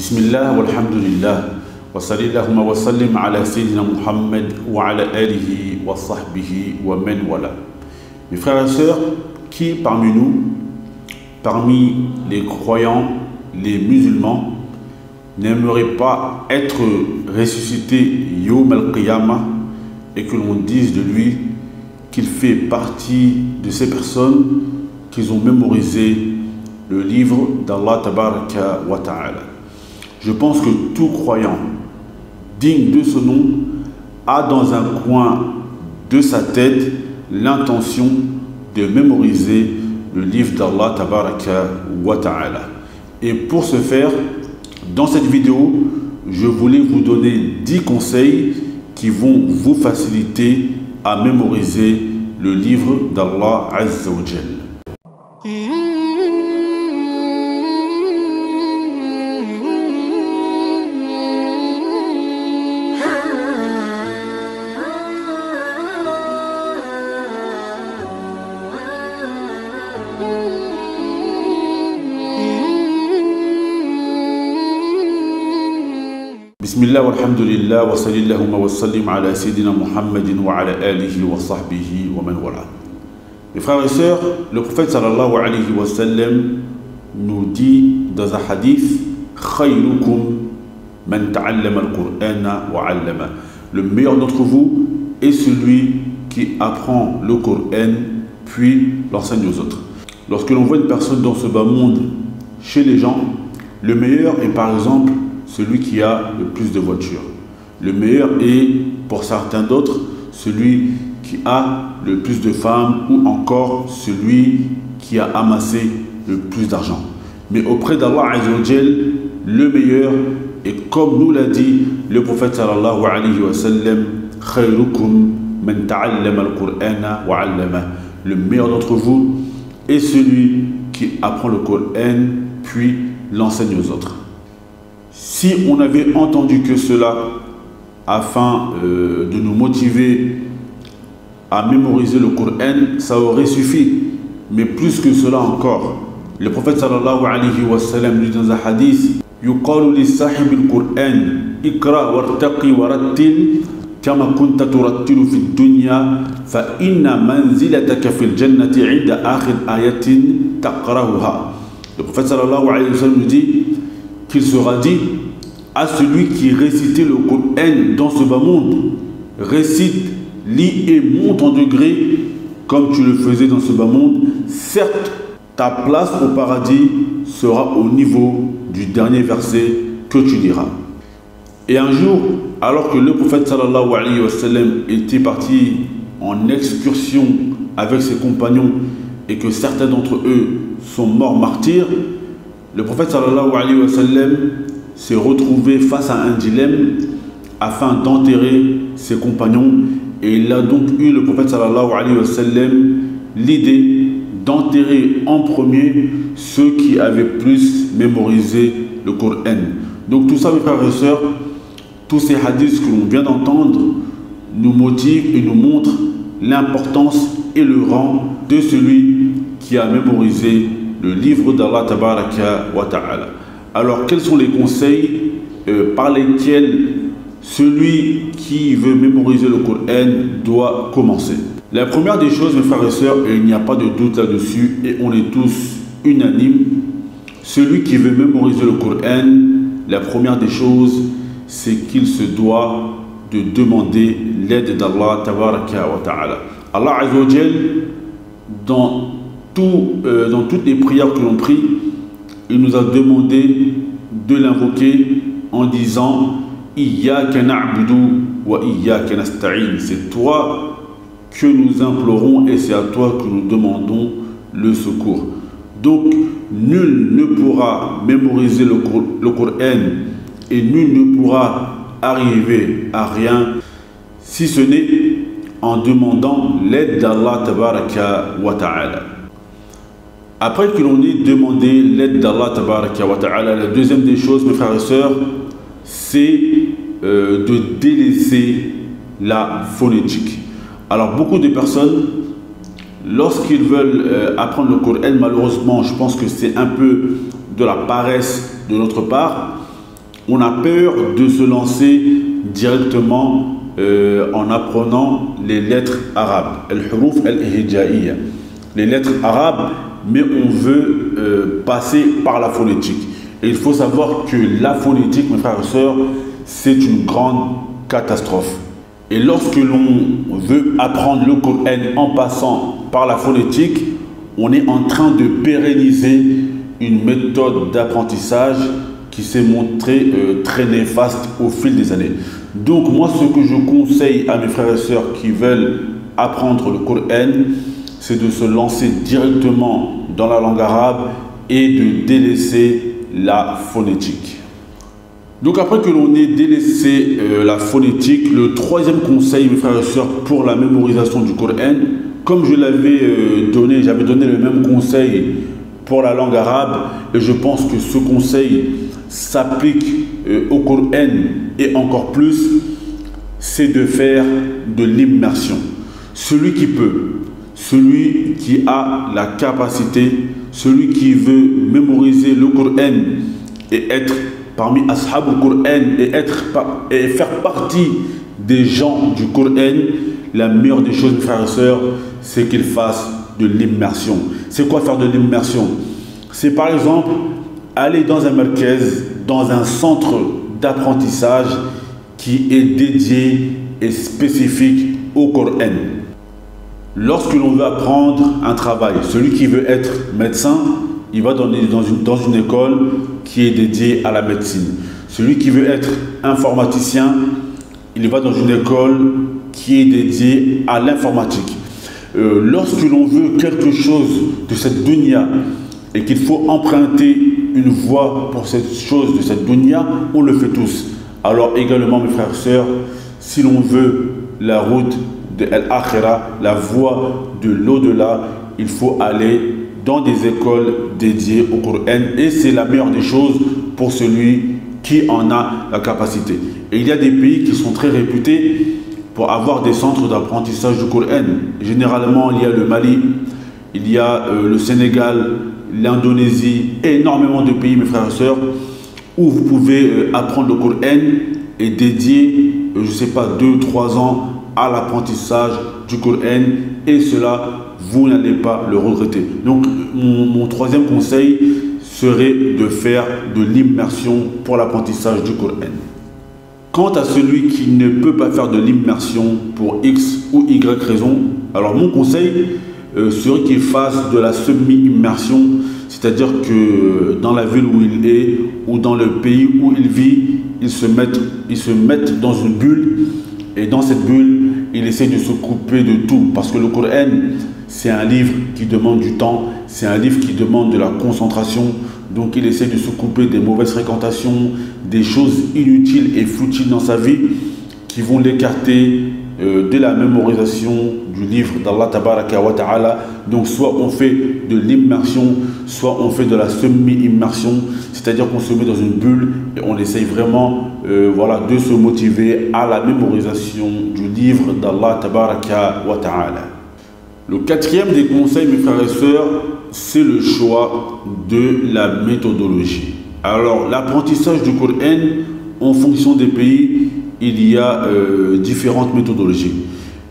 Bismillah walhamdulillah wa sallallahu wa sallim ala sayyidina Muhammad wa ala alihi wa sahbihi wa man wala. Mes frères et sœurs, qui parmi nous, parmi les croyants, les musulmans, n'aimerait pas être ressuscité Yawm al-Qiyamah et que l'on dise de lui qu'il fait partie de ces personnes qui ont mémorisé le livre d'Allah Tabaraka wa Ta'ala. Je pense que tout croyant digne de ce nom a dans un coin de sa tête l'intention de mémoriser le livre d'Allah Tabaraka wa Ta'ala. Et pour ce faire, dans cette vidéo, je voulais vous donner 10 conseils qui vont vous faciliter à mémoriser le livre d'Allah Azza wa Jal. Bismillah walhamdulillah wa sallallahu wa sallim ala sayyidina Muhammadin wa ala alihi wa sahbihi wa man wala. Mes frères et sœurs, le prophète sallallahu alayhi wa sallam nous dit dans un hadith: Khayrukum man ta'allama al-Qur'ana wa 'allama. Le meilleur d'entre vous est celui qui apprend le Coran puis l'enseigne aux autres. Lorsque l'on voit une personne dans ce bas monde chez les gens, le meilleur est par exemple celui qui a le plus de voitures. Le meilleur est, pour certains d'autres, celui qui a le plus de femmes ou encore celui qui a amassé le plus d'argent. Mais auprès d'Allah Azza wa Jal, le meilleur est, comme nous l'a dit le prophète sallallahu alayhi wa sallam, Khayrukum man ta'allama al-Qur'ana wa 'allama. Le meilleur d'entre vous est celui qui apprend le Coran puis l'enseigne aux autres. Si on avait entendu que cela afin de nous motiver à mémoriser le Coran, ça aurait suffi. Mais plus que cela encore, le prophète sallallahu alayhi wa sallam dit dans un hadith: Yuqalu li sahib al-Qur'an ikra wartaqi warattil kama kunta turattilu fi dunya fa inna manzilataka fil jannati 'inda akhir ayatin taqra'uha. Le prophète sallallahu alayhi wa sallam nous dit qu'il sera dit à celui qui récitait le Coran dans ce bas monde: récite, lis et monte en degré comme tu le faisais dans ce bas monde. Certes, ta place au paradis sera au niveau du dernier verset que tu liras. Et un jour, alors que le prophète sallallahu alayhi wa sallam était parti en excursion avec ses compagnons et que certains d'entre eux sont morts martyrs, le prophète sallallahu alayhi wa sallam s'est retrouvé face à un dilemme afin d'enterrer ses compagnons, et il a donc eu, le prophète sallallahu alayhi wa sallam, l'idée d'enterrer en premier ceux qui avaient plus mémorisé le Coran. Donc tout ça, mes frères et sœurs, tous ces hadiths que l'on vient d'entendre nous motivent et nous montrent l'importance et le rang de celui qui a mémorisé le livre d'Allah Tabaraka wa Ta'ala. Alors, quels sont les conseils par lesquels celui qui veut mémoriser le Coran doit commencer? La première des choses, mes frères et sœurs, et il n'y a pas de doute là-dessus, et on est tous unanimes, celui qui veut mémoriser le Coran, la première des choses, c'est qu'il se doit de demander l'aide d'Allah Tabaraka wa Ta'ala. Allah Azza wa Jal, dans toutes les prières que l'on prie, il nous a demandé de l'invoquer en disant: Iyyaka na'budu wa iyyaka nasta'in. C'est toi que nous implorons et c'est à toi que nous demandons le secours. Donc, nul ne pourra mémoriser le Coran et nul ne pourra arriver à rien si ce n'est en demandant l'aide d'Allah Tabaraka wa Ta'ala. Après que l'on ait demandé l'aide d'Allah Tabaraka wa Ta'ala, la deuxième des choses, mes frères et sœurs, c'est de délaisser la phonétique. Alors beaucoup de personnes, lorsqu'ils veulent apprendre le Coran, malheureusement, je pense que c'est un peu de la paresse de notre part, on a peur de se lancer directement en apprenant les lettres arabes, al-huruf al-hijaiya, les lettres arabes, mais on veut passer par la phonétique. Et il faut savoir que la phonétique, mes frères et sœurs, c'est une grande catastrophe. Et lorsque l'on veut apprendre le Coran en passant par la phonétique, on est en train de pérenniser une méthode d'apprentissage qui s'est montrée très néfaste au fil des années. Donc moi, ce que je conseille à mes frères et sœurs qui veulent apprendre le Coran, c'est de se lancer directement dans la langue arabe et de délaisser la phonétique. Donc après que l'on ait délaissé la phonétique, le troisième conseil, mes frères et sœurs, pour la mémorisation du Coran, comme je l'avais donné, j'avais donné le même conseil pour la langue arabe, et je pense que ce conseil s'applique au Coran et encore plus, c'est de faire de l'immersion. Celui qui peut, celui qui a la capacité, celui qui veut mémoriser le Coran et être parmi Ashab al Coran et faire partie des gens du Coran, la meilleure des choses, mes frères et sœurs, c'est qu'il fasse de l'immersion. C'est quoi faire de l'immersion? C'est par exemple aller dans un markez, dans un centre d'apprentissage qui est dédié et spécifique au Coran. Lorsque l'on veut apprendre un travail, celui qui veut être médecin, il va dans une école qui est dédiée à la médecine. Celui qui veut être informaticien, il va dans une école qui est dédiée à l'informatique. Lorsque l'on veut quelque chose de cette dunya et qu'il faut emprunter une voie pour cette chose de cette dunya, on le fait tous. Alors également, mes frères et sœurs, si l'on veut la route de l'Akhira, la voie de l'au-delà, il faut aller dans des écoles dédiées au Coran et c'est la meilleure des choses pour celui qui en a la capacité. Et il y a des pays qui sont très réputés pour avoir des centres d'apprentissage du Coran. Généralement, il y a le Mali, il y a le Sénégal, l'Indonésie, énormément de pays, mes frères et sœurs, où vous pouvez apprendre le Coran et dédier, je ne sais pas, 2-3 ans à l'apprentissage du Coran, et cela, vous n'allez pas le regretter. Donc, mon troisième conseil serait de faire de l'immersion pour l'apprentissage du Coran. Quant à celui qui ne peut pas faire de l'immersion pour X ou Y raison, alors mon conseil serait qu'il fasse de la semi-immersion, c'est-à-dire que dans la ville où il est ou dans le pays où il vit, il se mette dans une bulle, et dans cette bulle, il essaie de se couper de tout, parce que le Coran, c'est un livre qui demande du temps, c'est un livre qui demande de la concentration, donc il essaie de se couper des mauvaises fréquentations, des choses inutiles et futiles dans sa vie qui vont l'écarter de la mémorisation du livre d'Allah Tabaraka wa Ta'ala. Donc soit on fait de l'immersion, soit on fait de la semi-immersion, c'est-à-dire qu'on se met dans une bulle et on essaye vraiment voilà, de se motiver à la mémorisation du livre d'Allah Tabaraka wa Ta'ala. Le quatrième des conseils, mes frères et sœurs, c'est le choix de la méthodologie. Alors, l'apprentissage du Coran, en fonction des pays, il y a différentes méthodologies.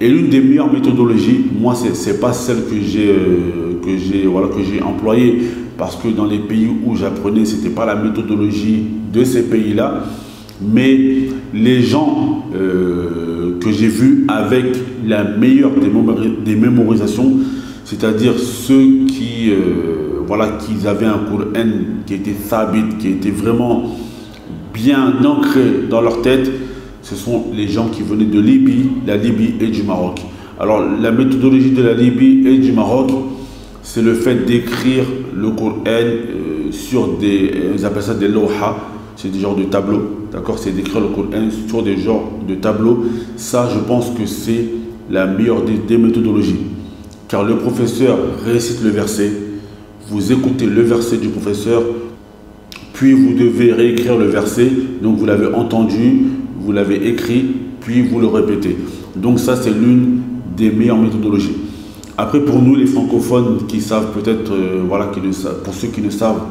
Et l'une des meilleures méthodologies, moi, c'est pas celle que j'ai employée, parce que dans les pays où j'apprenais, c'était pas la méthodologie de ces pays-là, mais les gens que j'ai vus avec la meilleure des mémorisations, c'est-à-dire ceux qui avaient un Coran qui était thabit, qui était vraiment bien ancré dans leur tête, ce sont les gens qui venaient de Libye, la Libye et du Maroc. Alors la méthodologie de la Libye et du Maroc, c'est le fait d'écrire le Coran sur ils appellent ça des lawha, c'est des genres de tableaux, d'accord, c'est d'écrire le Coran sur des genres de tableaux. Ça, je pense que c'est la meilleure des méthodologies, car le professeur récite le verset, vous écoutez le verset du professeur, puis vous devez réécrire le verset, donc vous l'avez entendu, vous l'avez écrit, puis vous le répétez. Donc ça, c'est l'une des meilleures méthodologies. Après, pour nous les francophones qui savent peut-être, pour ceux qui ne savent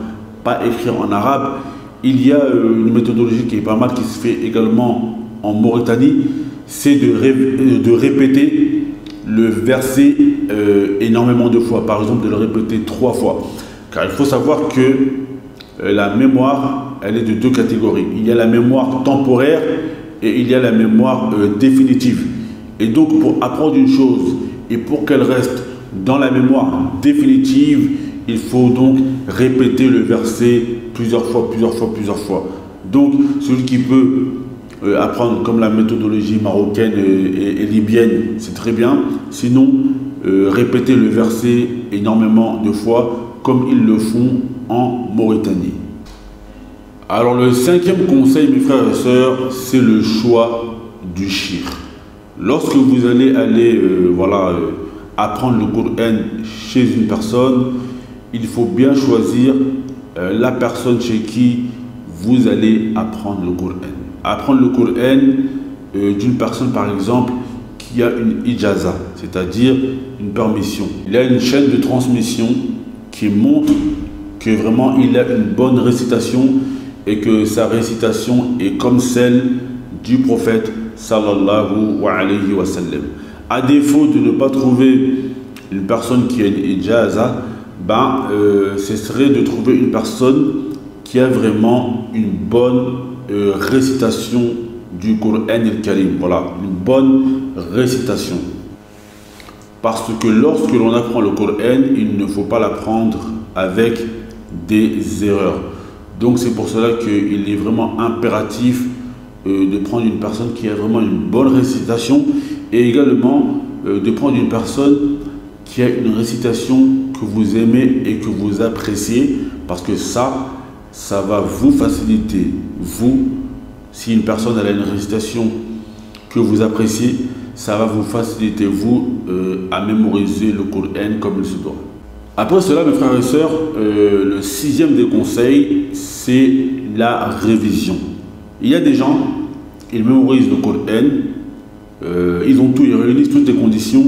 pas écrire en arabe, il y a une méthodologie qui est pas mal, qui se fait également en Mauritanie, c'est de répéter le verset énormément de fois, par exemple de le répéter 3 fois. Car il faut savoir que la mémoire, elle est de 2 catégories. Il y a la mémoire temporaire et il y a la mémoire définitive. Et donc pour apprendre une chose et pour qu'elle reste dans la mémoire définitive, il faut donc répéter le verset plusieurs fois. Donc celui qui peut apprendre comme la méthodologie marocaine et libyenne, c'est très bien. Sinon, répéter le verset énormément de fois comme ils le font en Mauritanie. Alors le 5e conseil, mes frères et sœurs, c'est le choix du shir. Lorsque vous allez apprendre le Coran chez une personne, il faut bien choisir la personne chez qui vous allez apprendre le Coran. Apprendre le Coran d'une personne, par exemple, qui a une ijaza, c'est-à-dire une permission. Il a une chaîne de transmission qui montre que vraiment il a une bonne récitation et que sa récitation est comme celle du prophète sallallahu alayhi wa sallam. À défaut de ne pas trouver une personne qui a une ijaza, ce serait de trouver une personne qui a vraiment une bonne récitation du Coran al-Karim. Voilà, une bonne récitation. Parce que lorsque l'on apprend le Coran, il ne faut pas l'apprendre avec des erreurs. Donc c'est pour cela qu'il est vraiment impératif de prendre une personne qui a vraiment une bonne récitation et également de prendre une personne qui a une récitation que vous aimez et que vous appréciez, parce que ça va vous faciliter, vous, si une personne a une récitation que vous appréciez, ça va vous faciliter, vous, à mémoriser le Coran comme il se doit. Après cela, mes frères et sœurs, le 6e des conseils, c'est la révision. Il y a des gens, ils mémorisent le Coran, ils ont tout, ils réunissent toutes les conditions,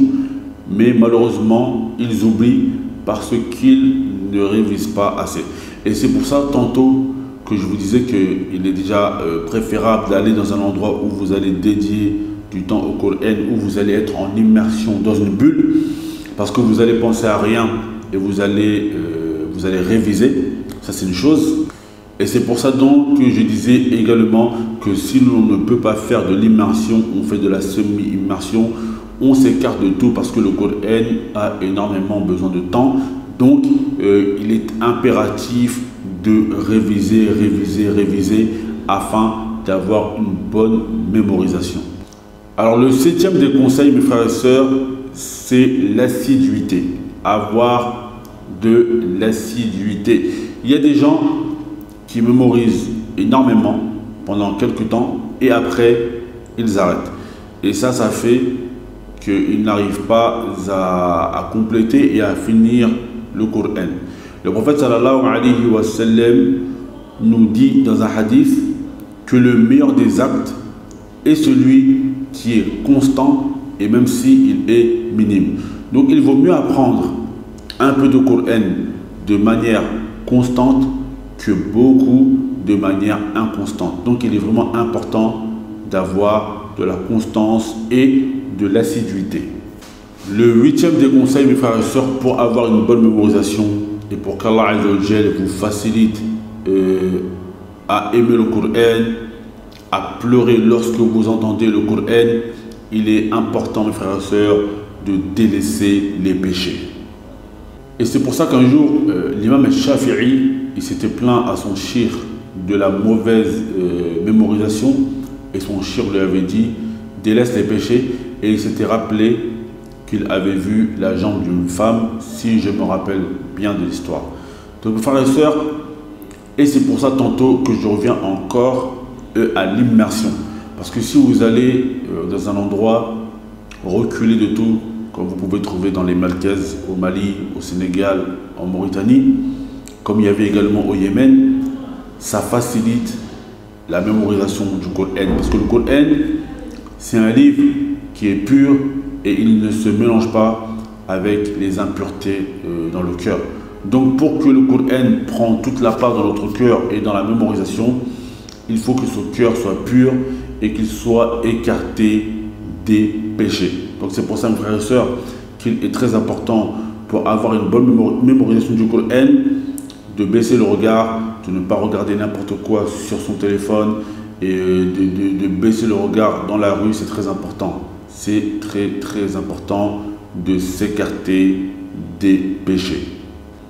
mais malheureusement, ils oublient parce qu'ils ne révisent pas assez. Et c'est pour ça, tantôt, que je vous disais qu'il est déjà préférable d'aller dans un endroit où vous allez dédier du temps au Coran, où vous allez être en immersion dans une bulle, parce que vous allez penser à rien et vous allez réviser. Ça, c'est une chose. Et c'est pour ça donc que je disais également que si l'on ne peut pas faire de l'immersion, on fait de la semi-immersion, on s'écarte de tout parce que le Coran a énormément besoin de temps. Donc, il est impératif de réviser afin d'avoir une bonne mémorisation. Alors, le 7e des conseils, mes frères et sœurs, c'est l'assiduité. Avoir de l'assiduité. Il y a des gens qui mémorisent énormément pendant quelques temps et après, ils arrêtent. Et ça fait qu'ils n'arrivent pas à compléter et à finir le Coran. Le prophète sallallahu alayhi wa sallam nous dit dans un hadith que le meilleur des actes est celui qui est constant et même s'il est minime. Donc il vaut mieux apprendre un peu de Coran de manière constante que beaucoup de manière inconstante. Donc il est vraiment important d'avoir de la constance et de l'assiduité. Le 8e des conseils, mes frères et sœurs, pour avoir une bonne mémorisation et pour qu'Allah Azza wa Jal vous facilite à aimer le Coran, à pleurer lorsque vous entendez le Coran, il est important, mes frères et sœurs, de délaisser les péchés. Et c'est pour ça qu'un jour, l'imam al-Shafi'i, il s'était plaint à son shir de la mauvaise mémorisation et son shir lui avait dit « délaisse les péchés » et il s'était rappelé qu'il avait vu la jambe d'une femme, si je me rappelle bien de l'histoire. Donc, mes frères et sœurs, et c'est pour ça tantôt que je reviens encore à l'immersion. Parce que si vous allez dans un endroit reculé de tout, comme vous pouvez trouver dans les Malkaises, au Mali, au Sénégal, en Mauritanie, comme il y avait également au Yémen, ça facilite la mémorisation du Coran. Parce que le Coran, c'est un livre qui est pur et il ne se mélange pas avec les impuretés dans le cœur. Donc pour que le Coran prenne toute la part dans notre cœur et dans la mémorisation, il faut que ce cœur soit pur et qu'il soit écarté des péchés. Donc c'est pour ça, mes frères et sœurs, qu'il est très important pour avoir une bonne mémorisation du Coran, de baisser le regard, de ne pas regarder n'importe quoi sur son téléphone et de baisser le regard dans la rue, c'est très important. C'est très important de s'écarter des péchés.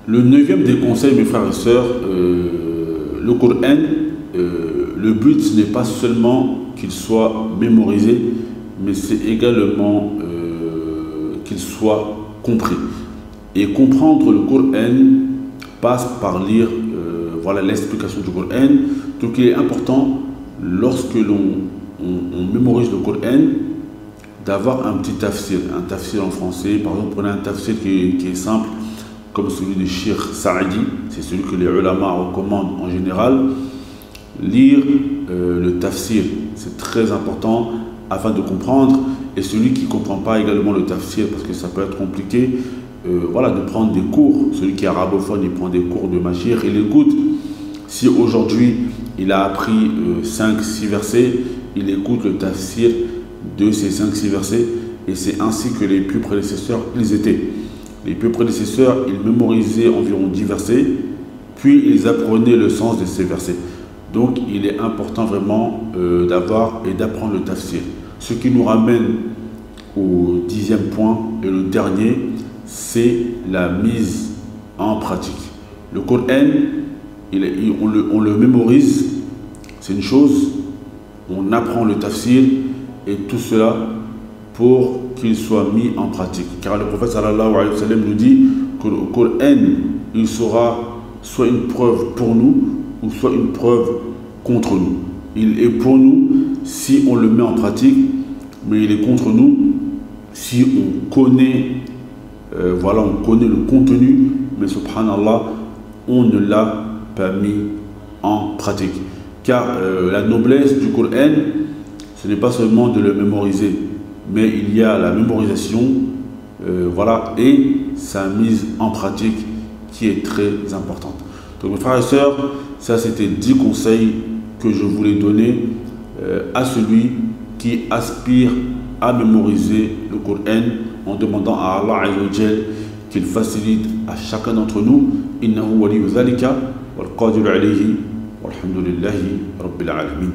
Le 9e des conseils, mes frères et sœurs, le Coran, le but ce n'est pas seulement qu'il soit mémorisé, mais c'est également qu'il soit compris. Et comprendre le Coran passe par lire voilà l'explication du Coran. Donc il est important, lorsque l'on mémorise le Coran, d'avoir un petit tafsir en français. Par exemple, prenez un tafsir qui est simple, comme celui de Cheikh Saadi, c'est celui que les ulama recommandent en général. Lire le tafsir, c'est très important afin de comprendre. Et celui qui ne comprend pas également le tafsir, parce que ça peut être compliqué, voilà, de prendre des cours. Celui qui est arabophone, il prend des cours de Machir, il écoute. Si aujourd'hui il a appris 5-6 versets, il écoute le tafsir de ces 5-6 versets, et c'est ainsi que les plus prédécesseurs ils étaient. Les plus prédécesseurs, ils mémorisaient environ 10 versets, puis ils apprenaient le sens de ces versets. Donc il est important vraiment d'avoir et d'apprendre le tafsir. Ce qui nous ramène au 10e point, et le dernier, c'est la mise en pratique. Le Coran, on le mémorise, c'est une chose, on apprend le tafsir, et tout cela pour qu'il soit mis en pratique. Car le prophète sallallahu alayhi wa sallam nous dit que le Coran, il sera soit une preuve pour nous, ou soit une preuve contre nous. Il est pour nous si on le met en pratique, mais il est contre nous si on connaît, on connaît le contenu, mais subhanallah, on ne l'a pas mis en pratique. Car la noblesse du Coran, ce n'est pas seulement de le mémoriser, mais il y a la mémorisation, et sa mise en pratique qui est très importante. Donc mes frères et sœurs, ça c'était 10 conseils que je voulais donner à celui qui aspire à mémoriser le Coran, en demandant à Allah Azza wa Jal qu'il facilite à chacun d'entre nous. Innahu waliyu dhalika wal qadiru alayhi walhamdulillahi rabbil alamin.